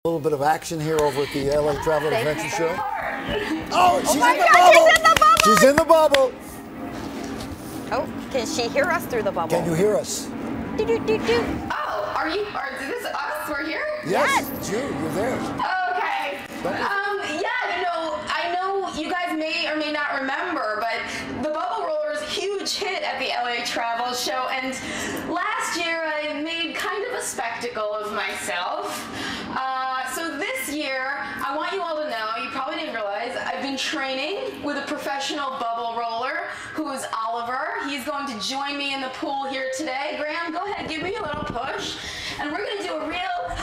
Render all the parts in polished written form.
A little bit of action here over at the LA Travel and Adventure Show. Oh, She's my in the God, bubble. she's in the bubble. She's in the bubble. Oh, can she hear us through the bubble? Can you hear us? Do, do, do, do. Oh, is this us? We're here? Yes, it's you. You're there. Okay. I know you guys may or may not remember, but the Bubble Roller is a huge hit at the LA Travel Show, and last year I made kind of a spectacle of myself. So this year, I want you all to know, you probably didn't realize, I've been training with a professional bubble roller who is Oliver. He's going to join me in the pool here today. Graham, go ahead, give me a little push, and we're going to do a real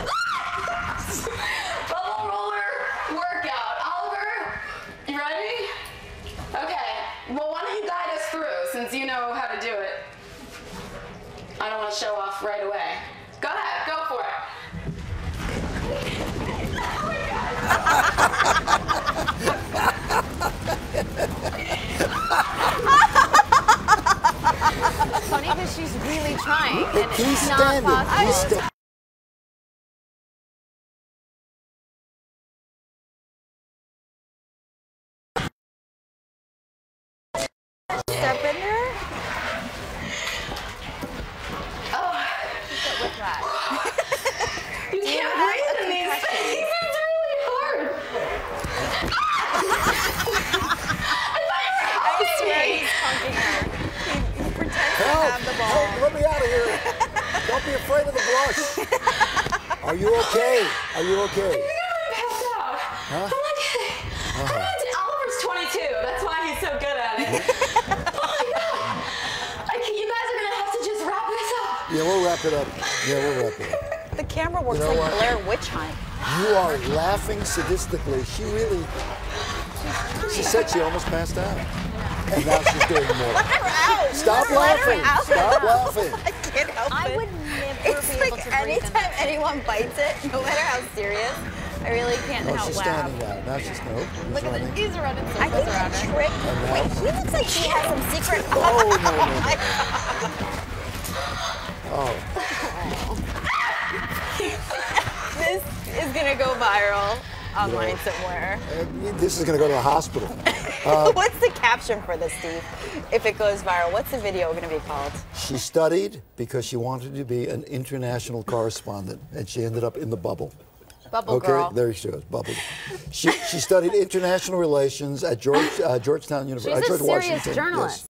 bubble roller workout. Oliver, you ready? Okay, well, why don't you guide us through, since you know how to do it. I don't want to show off right away. Go ahead, go for it. It's funny because she's really trying, and He's it's not standing. possible. He's standing. Step in there. Oh, Whiplash. you can't breathe in these things. It's really hard. I swear he's punking her. He pretends to Help! have the ball. Help! Let me out of here. Don't be afraid of the blush. Are you okay? Are you okay? I think I'm passed out. Huh? I'm okay. Oliver's 22. That's why he's so good at it. Oh my God. You guys are going to have to just wrap this up. Yeah, we'll wrap it up. Yeah, we'll wrap it up. The camera works You know like what? Blair Witch Hunt. You are laughing sadistically. She said she almost passed out. And now she's doing more. Let her out. Stop Let her laughing. out. Stop laughing. I can't help I it. would never It's be able like to breathe in anytime that. anyone bites it, no matter how serious, I really can't Oh, help she's laugh. standing now. Now she's no. Look at this. He's running I circles think around the her. trick. now- Wait, he looks like he has some secret. Oh, no, no, no. Oh. This is gonna go viral online somewhere. This is going to go to the hospital. What's the caption for this, Steve? If it goes viral, what's the video going to be called? She studied because she wanted to be an international correspondent, and she ended up in the bubble. Bubble girl. Okay, there she goes, bubble. She studied international relations at Georgetown University. She's a George serious Washington. journalist. Yes.